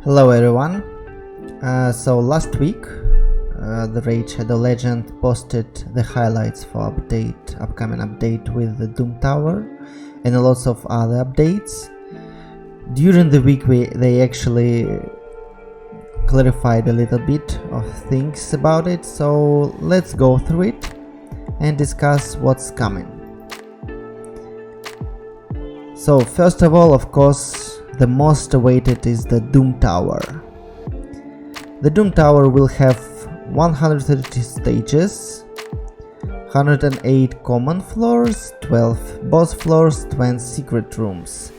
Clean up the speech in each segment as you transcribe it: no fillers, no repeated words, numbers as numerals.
Hello everyone. So last week the Raid Shadow Legend posted the highlights for upcoming update with the Doom Tower and lots of other updates. During the week they actually clarified a little bit of things about it, so let's go through it and discuss what's coming. So first of all, of course, the most awaited is the Doom Tower. The Doom Tower will have 130 stages, 108 common floors, 12 boss floors, 20 secret rooms,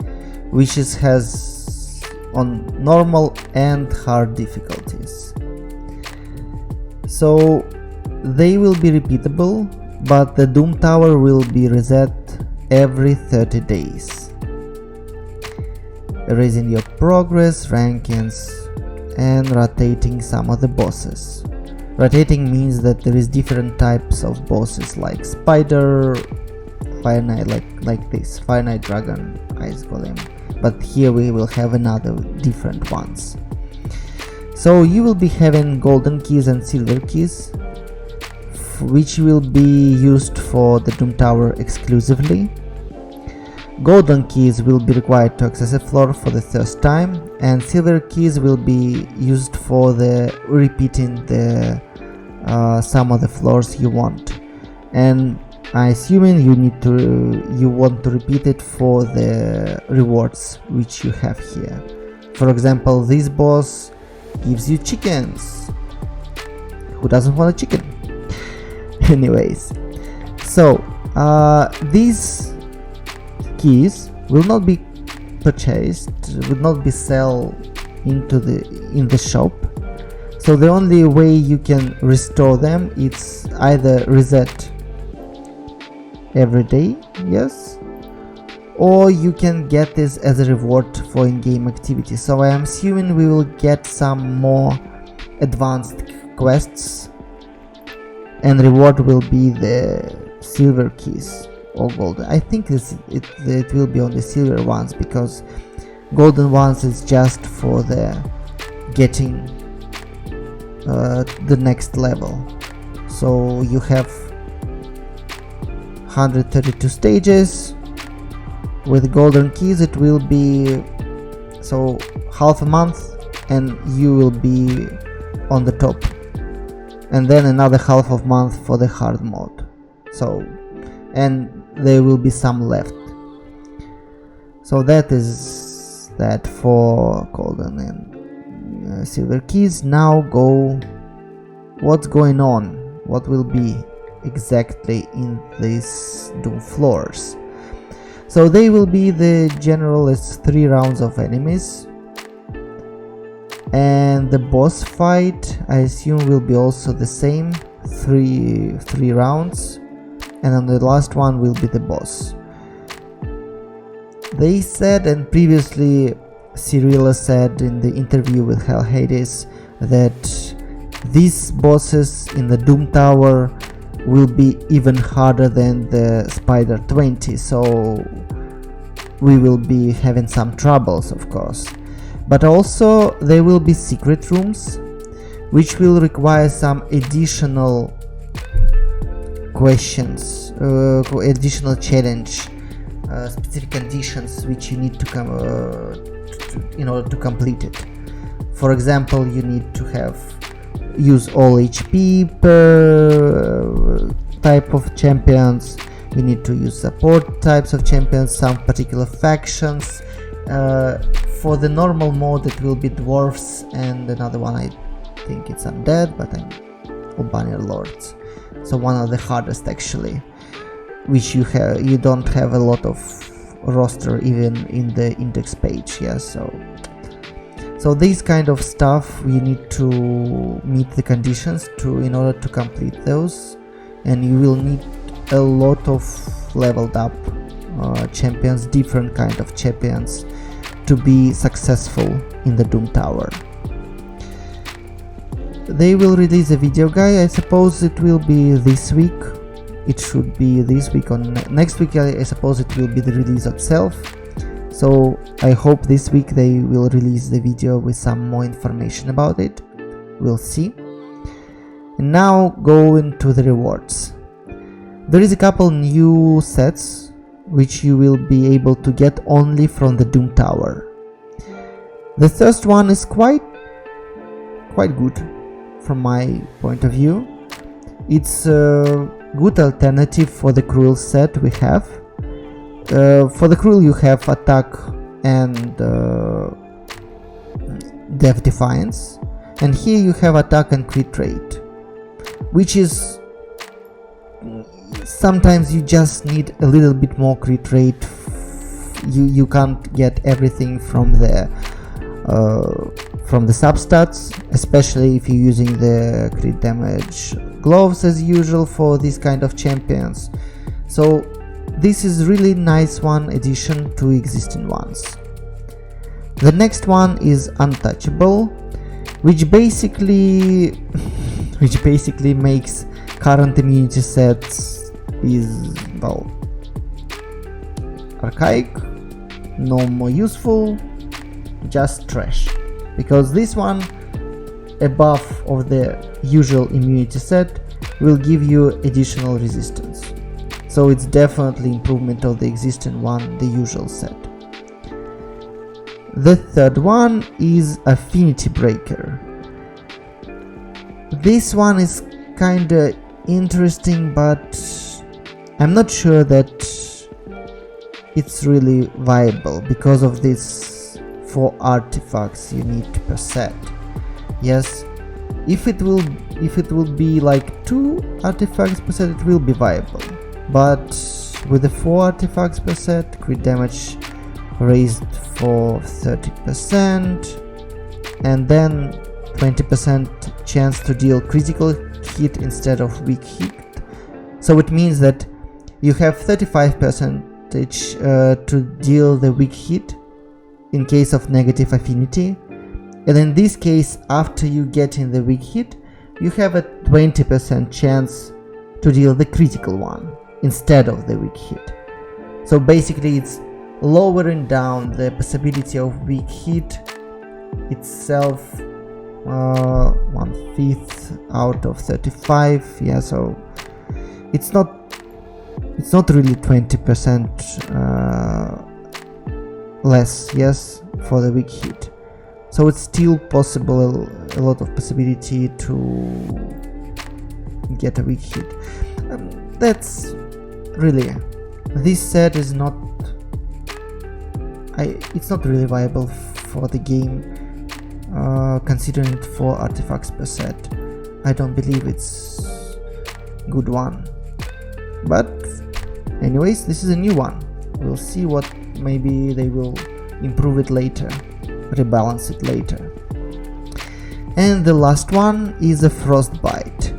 which has on normal and hard difficulties. So they will be repeatable, but the Doom Tower will be reset every 30 days. Raising your progress, rankings, and rotating some of the bosses. Rotating means that there is different types of bosses like spider, fire knight, like this, fire knight, dragon, ice golem, but here we will have another different ones. So you will be having golden keys and silver keys, which will be used for the Doom Tower exclusively. Golden keys will be required to access a floor for the first time, and silver keys will be used for the repeating the some of the floors you want. And I assuming you want to repeat it for the rewards which you have here. For example, this boss gives you chickens. Who doesn't want a chicken? Anyways, so these keys will not be purchased, will not be sold in the shop. So the only way you can restore them is either reset every day, yes, or you can get this as a reward for in-game activity. So I am assuming we will get some more advanced quests, and reward will be the silver keys or gold. I think it will be on the silver ones, because golden ones is just for the getting the next level. So you have 132 stages with golden keys. It will be so half a month and you will be on the top, and then another half of month for the hard mode. So, and there will be some left. So that is that for golden and silver keys. Now what's going on, what will be exactly in these Doom floors. So they will be the general as 3 rounds of enemies, and the boss fight I assume will be also the same, three rounds, and on the last one will be the boss. They said, and previously Cirilla said in the interview with Hell Hades, that these bosses in the Doom Tower will be even harder than the Spider 20, so we will be having some troubles, of course. But also there will be secret rooms, which will require some additional questions, additional challenge, specific conditions which you need to come in order to complete it. For example, you need to use all HP per type of champions. You need to use support types of champions, some particular factions. For the normal mode it will be dwarfs, and another one I think it's undead, but or banner lords. So one of the hardest actually, which you don't have a lot of roster even in the index page. Yeah, so this kind of stuff we need to meet the conditions in order to complete those, and you will need a lot of leveled up champions, different kind of champions, to be successful in the Doom Tower. They will release a video guide. I suppose it will be this week. It should be this week or next week. I suppose it will be the release itself. So I hope this week they will release the video with some more information about it. We'll see. And now go into the rewards. There is a couple new sets which you will be able to get only from the Doom Tower. The first one is quite good from my point of view. It's a good alternative for the Cruel set we have. For the Cruel you have attack and Death Defiance, and here you have attack and crit rate, which is sometimes you just need a little bit more crit rate. You can't get everything from the substats, especially if you're using the crit damage gloves as usual for this kind of champions. So this is really nice one addition to existing ones. The next one is Untouchable, which basically makes current immunity sets is, well, archaic, no more useful, just trash, because this one above of the usual immunity set will give you additional resistance. So it's definitely improvement of the existing one, the usual set. The third one is Affinity Breaker. This one is kinda interesting, but I'm not sure that it's really viable because of this 4 artifacts you need per set. Yes, if it will be like 2 artifacts per set, it will be viable. But with the 4 artifacts per set, crit damage raised for 30%, and then 20% chance to deal critical hit instead of weak hit. So it means that you have 35% to deal the weak hit in case of negative affinity, and in this case, after you get in the weak hit, you have a 20% chance to deal the critical one instead of the weak hit. So basically it's lowering down the possibility of weak hit itself 1/5 out of 35. Yeah, so it's not really 20% less, yes, for the weak hit. So it's still possible, a lot of possibility to get a weak hit. That's really, this set is not, it's not really viable for the game, considering it 4 artifacts per set. I don't believe it's good one. But anyways, this is a new one. We'll see what, maybe they will improve it later, rebalance it later. And the last one is a Frostbite.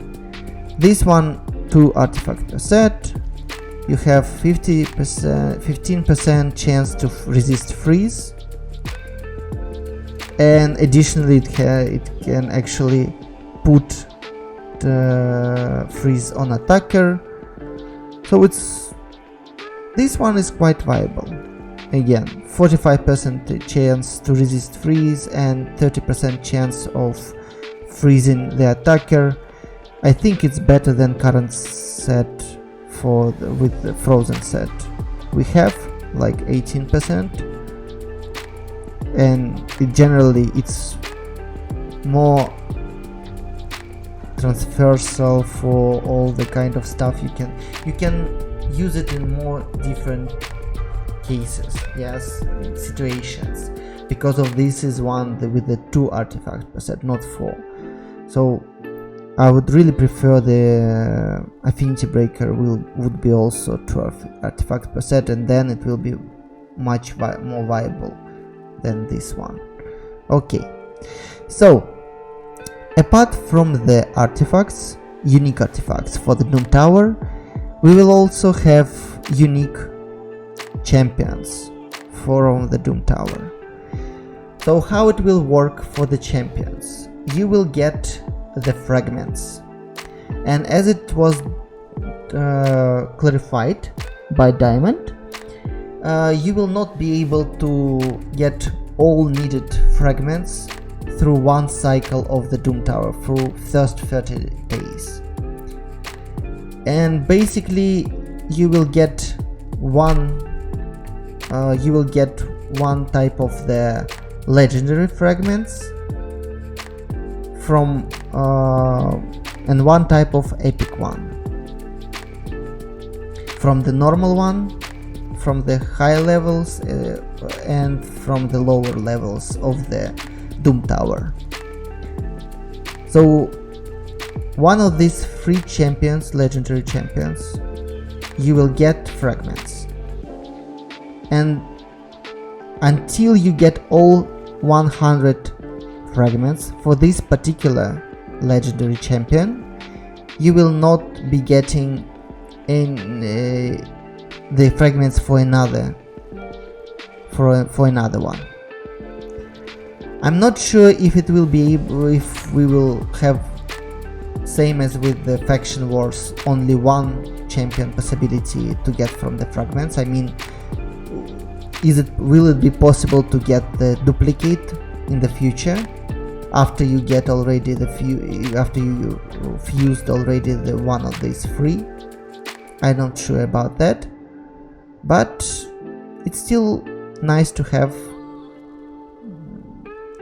This one, 2 artifacts per set. You have 15% chance to resist freeze, and additionally it can actually put the freeze on attacker. So this one is quite viable. Again, 45% chance to resist freeze and 30% chance of freezing the attacker. I think it's better than current set with the frozen set. We have like 18%, and generally it's more transversal for all the kind of stuff you can use it in more different cases, yes, situations, because of this is one with the 2 artifacts per set, not 4. So I would really prefer the Affinity Breaker would be also 2 artifacts per set, and then it will be much more viable than this one. Okay, so apart from the artifacts, unique artifacts for the Doom Tower, we will also have unique champions from the Doom Tower. So how it will work for the champions? You will get the Fragments, and as it was clarified by Diamond, you will not be able to get all needed fragments through one cycle of the Doom Tower through first 30 days. And basically you will get one type of the legendary fragments from and one type of epic one from the normal one, from the high levels and from the lower levels of the Doom Tower. So one of these 3 champions, legendary champions, you will get fragments, and until you get all 100 fragments for this particular legendary champion, you will not be getting the fragments for another one. I'm not sure if it will be if we will have, same as with the faction wars, only one champion possibility to get from the fragments. I mean, will it be possible to get the duplicate in the future after you get already after you fused already the one of these 3? I'm not sure about that, but it's still nice to have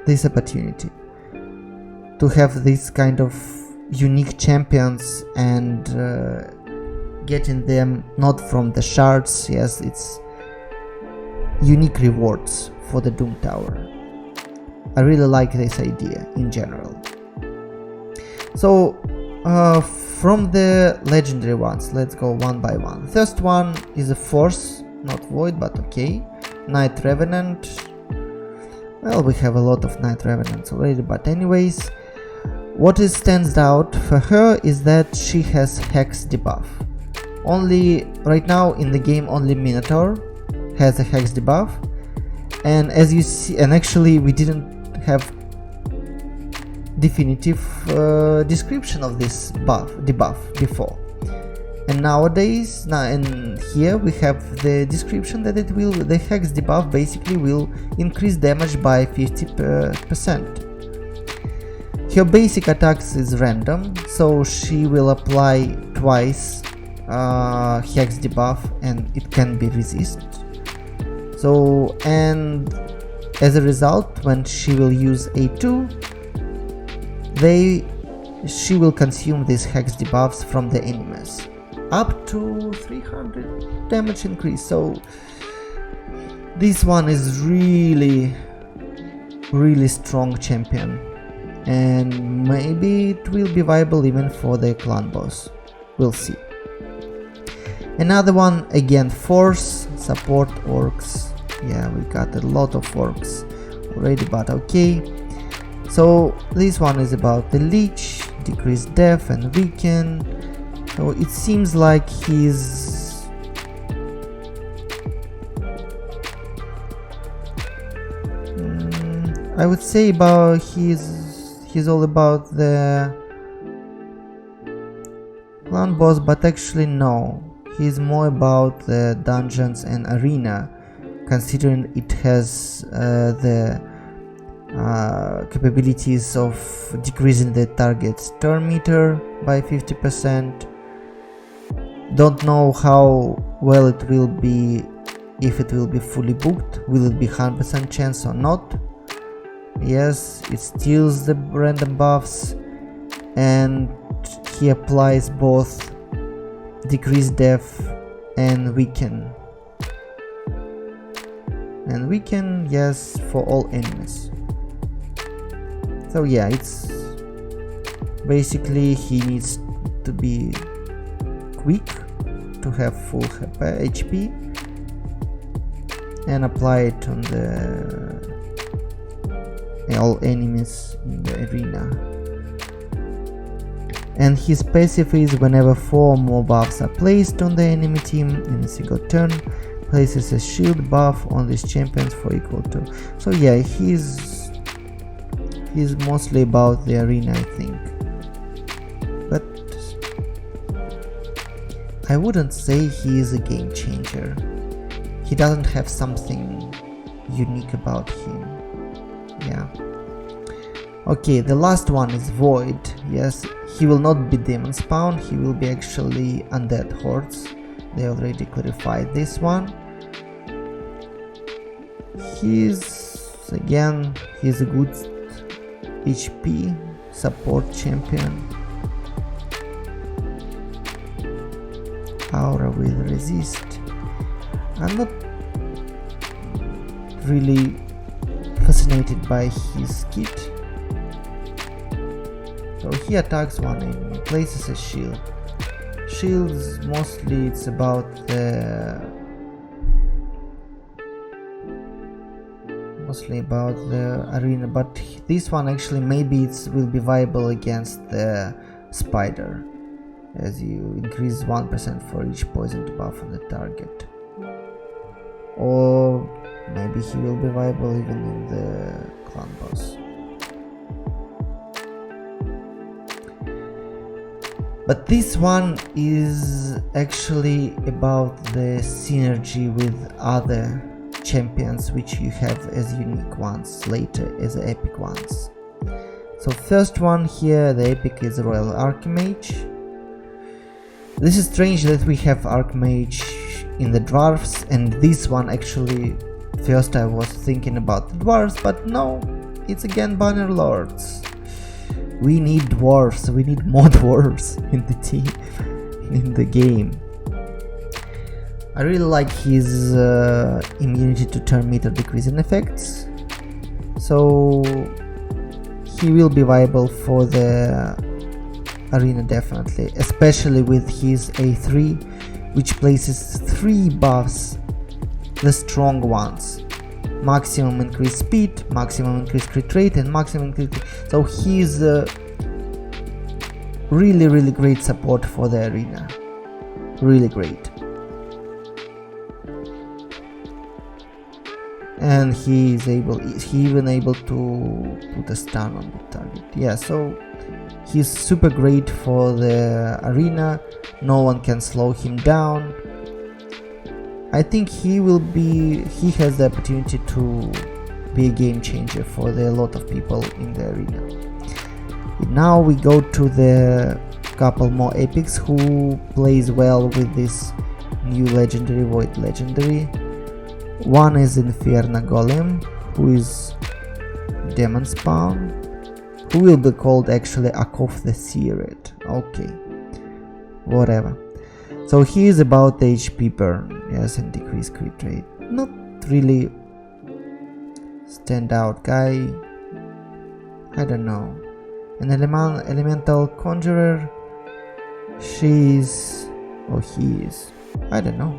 this opportunity to have this kind of unique champions and getting them not from the shards. Yes, it's unique rewards for the Doom Tower. I really like this idea in general. So from the legendary ones, let's go one by one. First one is a Force, not Void, but okay. Night Revenant. Well, we have a lot of Night Revenants already, but anyways, what stands out for her is that she has Hex debuff. Only right now in the game, only Minotaur has a Hex debuff, and as you see, and actually we didn't have definitive description of this debuff before, and nowadays and here we have the description that the Hex debuff basically will increase damage by 50%. Her basic attacks is random, so she will apply twice Hex debuff and it can be resisted. So, and as a result, when she will use A2, she will consume these Hex debuffs from the enemies, up to 300 damage increase. So this one is really strong champion, and maybe it will be viable even for the clan boss. We'll see. Another one, again, Force, support orcs. Yeah, we got a lot of orcs already, but okay. So this one is about the Leech, decrease death and weaken. So it seems like he's I would say about he's all about the clan boss, but actually no, he's more about the dungeons and arena, considering it has the capabilities of decreasing the target's turn meter by 50%. Don't know how well it will be, if it will be fully booked. Will it be 100% chance or not? Yes, it steals the random buffs, and he applies both decrease death and weaken. And weaken, yes, for all enemies. So yeah, it's basically he needs to be quick to have full HP and apply it on all enemies in the arena. And his passive is whenever 4 or more buffs are placed on the enemy team in a single turn, places a shield buff on these champions for equal to. So yeah, he's mostly about the arena, I think. But I wouldn't say he is a game changer. he doesn't have something unique about him. Yeah. Okay, the last one is Void. Yes, he will not be demon spawn, he will be actually undead hordes. They already clarified this one. He's a good HP support champion. Aura will resist. I'm not really fascinated by his kit. So he attacks one enemy, places a shield. Shields, mostly it's about the arena, but this one actually maybe it will be viable against the spider, as you increase 1% for each poisoned buff on the target. Or maybe he will be viable even in the clan boss. But this one is actually about the synergy with other champions which you have as unique ones later as epic ones. So first one here, the epic, is Royal Archmage. This is strange that we have Archmage in the dwarves, and this one actually, first I was thinking about the dwarves, but no, it's again Banner Lords. We need dwarves, we need more dwarves in the team, in the game. I really like his immunity to turn meter decreasing effects, so he will be viable for the arena definitely, especially with his A3, which places 3 buffs, the strong ones: maximum increased speed, maximum increased crit rate, and maximum increased. So he's really great support for the arena, really great. And he even able to put a stun on the target. Yeah, so he's super great for the arena, no one can slow him down. I think he has the opportunity to be a game changer for a lot of people in the arena. Now we go to the couple more epics who plays well with this new legendary, Void legendary. One is Inferno Golem, who is demon spawn, who will be called actually Akov the Seared. Okay, whatever. So he is about the HP burn, yes, and decreased crit rate. Not really standout guy, I don't know. An elemental conjurer, he is, I don't know.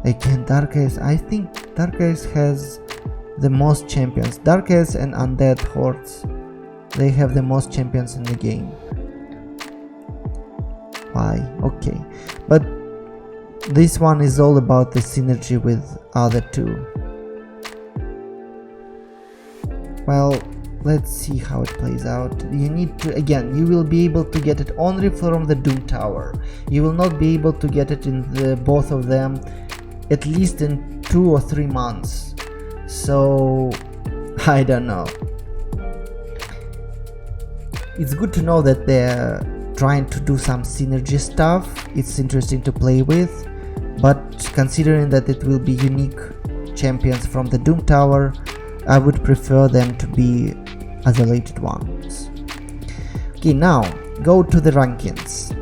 Again, Dark Ace, I think Dark Ace has the most champions. Dark Ace and Undead Hordes, they have the most champions in the game. Why? Okay, but this one is all about the synergy with other two. Well, let's see how it plays out. You need to, again, you will be able to get it only from the Doom Tower. You will not be able to get it in the both of them at least in 2 or 3 months. So I don't know. It's good to know that they're trying to do some synergy stuff. It's interesting to play with, but considering that it will be unique champions from the Doom Tower, I would prefer them to be isolated ones. Okay, now go to the rankings.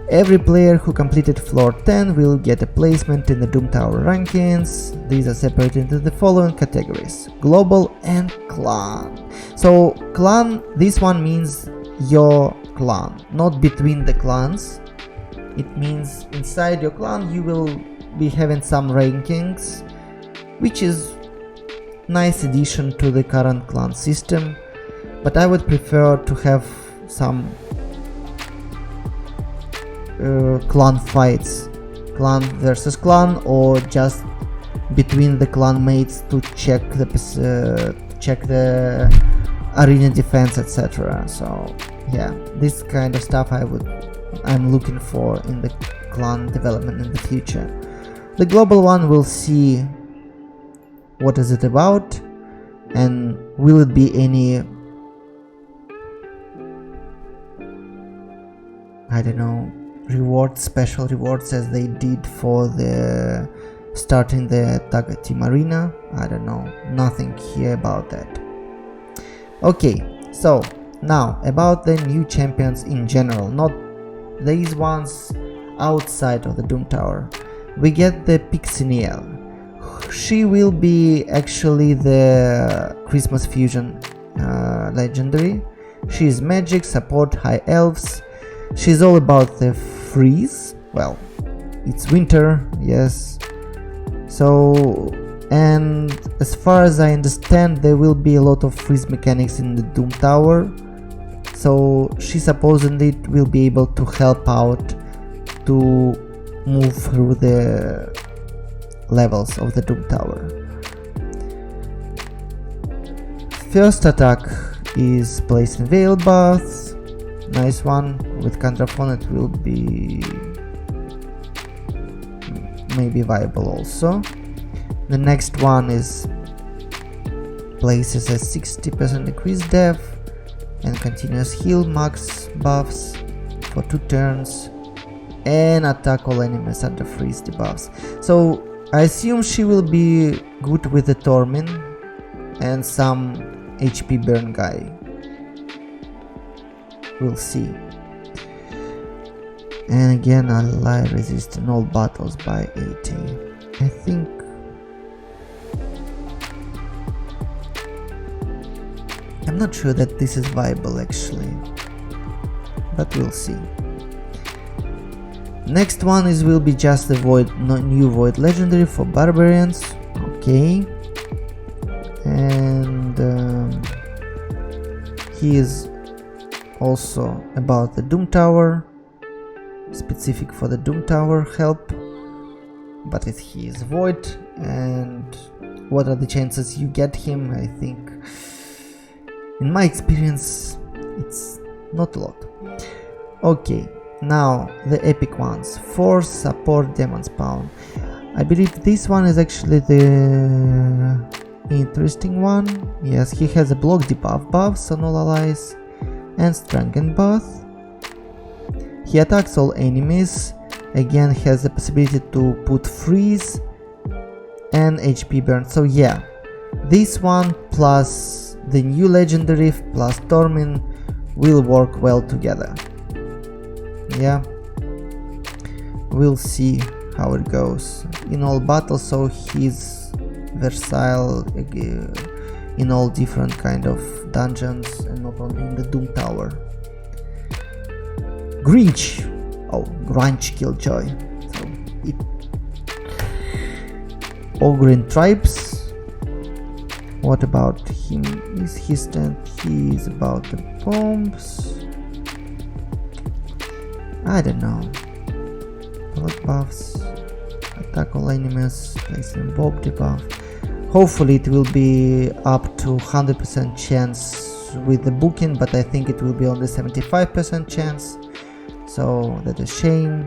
Every player who completed floor 10 will get a placement in the Doom Tower rankings. These are separated into the following categories: global and clan. So clan, this one means your clan, not between the clans. It means inside your clan you will be having some rankings, which is nice addition to the current clan system, but I would prefer to have some clan fights, clan versus clan, or just between the clan mates to check the arena defense, etc. So yeah, this kind of stuff I'm looking for in the clan development in the future. The global one will see what is it about, and will it be any, I don't know, rewards, special rewards as they did for the starting the Tag Team Arena. I don't know, nothing here about that. Okay, so now about the new champions in general, not these ones outside of the Doom Tower. We get the Pixiniel. She will be actually the Christmas Fusion legendary. She is magic, support, high elves. She's all about the freeze. Well, it's winter, yes. So, and as far as I understand, there will be a lot of freeze mechanics in the Doom Tower. So she supposedly will be able to help out to move through the levels of the Doom Tower. First attack is placed in Veil Bath. Nice one. With Contraphon it will be maybe viable also. The next one is places a 60% increased def and continuous heal max buffs for 2 turns and attack all enemies under freeze debuffs. So I assume she will be good with the Tormin and some HP burn guy. We'll see. And again, ally resist in all battles by 80. I think I'm not sure that this is viable actually, but we'll see. Next one will be just the Void, new Void legendary for barbarians. Okay, and he is also about the Doom Tower, specific for the Doom Tower help, but he is Void. And what are the chances you get him? I think, in my experience, it's not a lot. Okay, now the epic ones. Force, support, demon spawn. I believe this one is actually the interesting one. Yes, he has a block debuff buffs on all allies and strengthen buff. He attacks all enemies. Again, has the possibility to put freeze and HP burn. So yeah, this one plus the new legendary plus Tormin will work well together. Yeah, we'll see how it goes in all battles. So he's versatile in all different kind of dungeons and not only in the Doom Tower. Grinch, Grunge Killjoy. So it Ogren Tribes. What about him? Is he stand? He is about the bombs. I don't know. Blood buffs. Attack all enemies. Place in Bob debuff. Hopefully it will be up to 100% chance with the booking, but I think it will be only 75% chance. So that's a shame.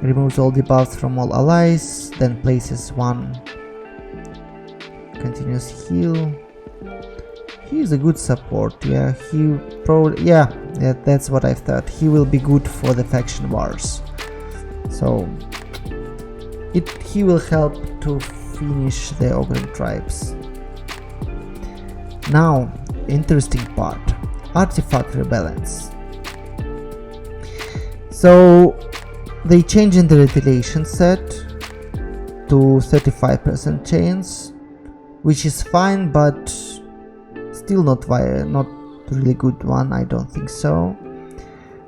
Removes all debuffs from all allies, then places one continuous heal. He is a good support. Yeah, he probably, yeah, that's what I thought. He will be good for the faction wars. So he will help to finish the Ogren Tribes. Now, interesting part, artifact rebalance. So they changed in the retaliation set to 35% chance, which is fine, but still not really good one. I don't think so.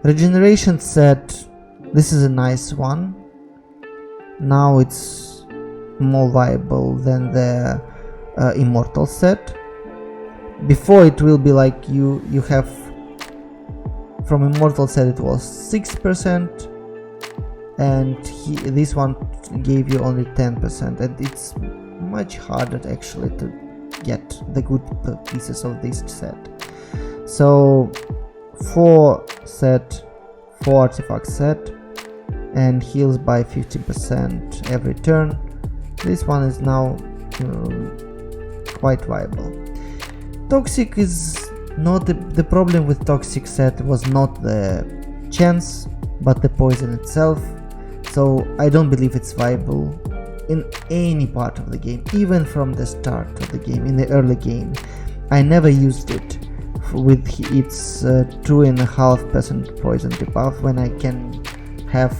Regeneration set, this is a nice one. Now it's more viable than the immortal set. Before it will be like you have from immortal set it was 6%, and this one gave you only 10%, and it's much harder actually to get the good pieces of this set. So 4 artifact set, and heals by 50% every turn. This one is now quite viable. Toxic is not the problem with Toxic set was not the chance but the poison itself, so I don't believe it's viable in any part of the game, even from the start of the game, in the early game. I never used it with its 2.5% poison debuff when I can have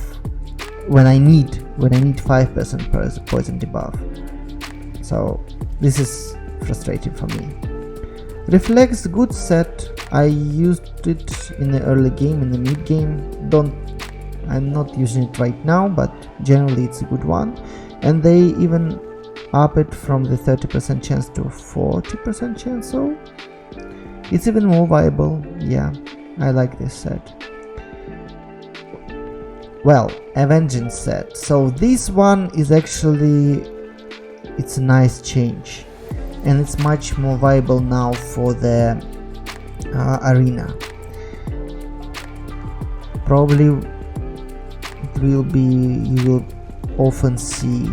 when I need 5% poison debuff. So this is frustrating for me. Reflex, good set. I used it in the early game, in the mid game. I'm not using it right now, but generally it's a good one. And they even up it from the 30% chance to 40% chance, so it's even more viable. Yeah, I like this set. Well, Avenging set. So this one is actually, it's a nice change, and it's much more viable now for the arena. Probably it will be, you will often see,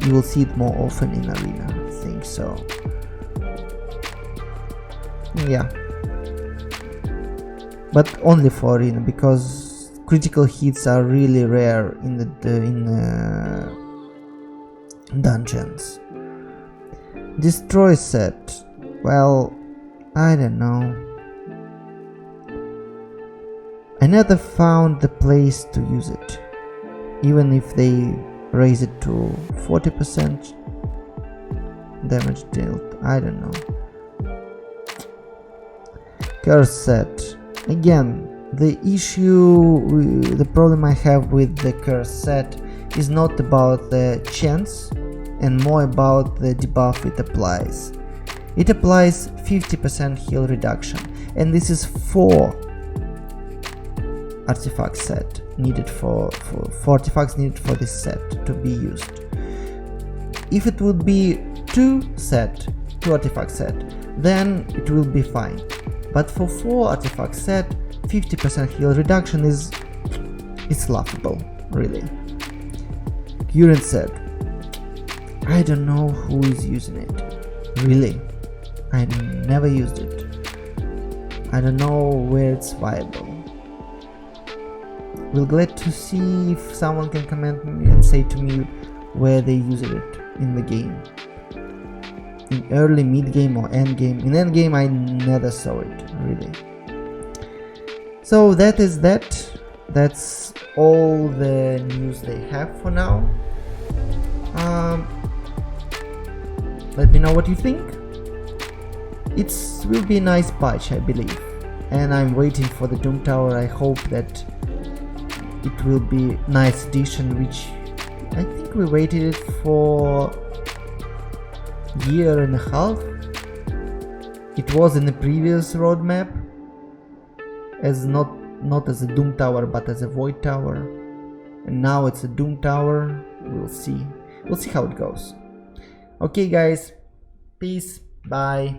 you will see it more often in arena, I think so. Yeah, but only for arena, because critical hits are really rare in the dungeons. Destroy set. Well, I don't know. I never found the place to use it. Even if they raise it to 40% damage dealt, I don't know. Curse set. Again, the problem I have with the curse set is not about the chance and more about the debuff it applies. It applies 50% heal reduction, and this is 4 artifact set needed for artifacts needed for this set to be used. If it would be 2 artifact set, then it will be fine. But for 4 artifact set, 50% heal reduction it's laughable, really. Current set. I don't know who is using it. Really. I never used it. I don't know where it's viable. We'll glad to see if someone can comment me and say to me where they use it in the game. In early, mid game or end game. In end game I never saw it, really. So that is that. That's all the news they have for now. Let me know what you think. It will be a nice patch, I believe, and I'm waiting for the Doom Tower. I hope that it will be nice addition, which I think we waited it for a year and a half. It was in the previous roadmap as not as a Doom Tower but as a Void Tower, and now it's a Doom Tower. We'll see how it goes. Okay guys, peace, bye.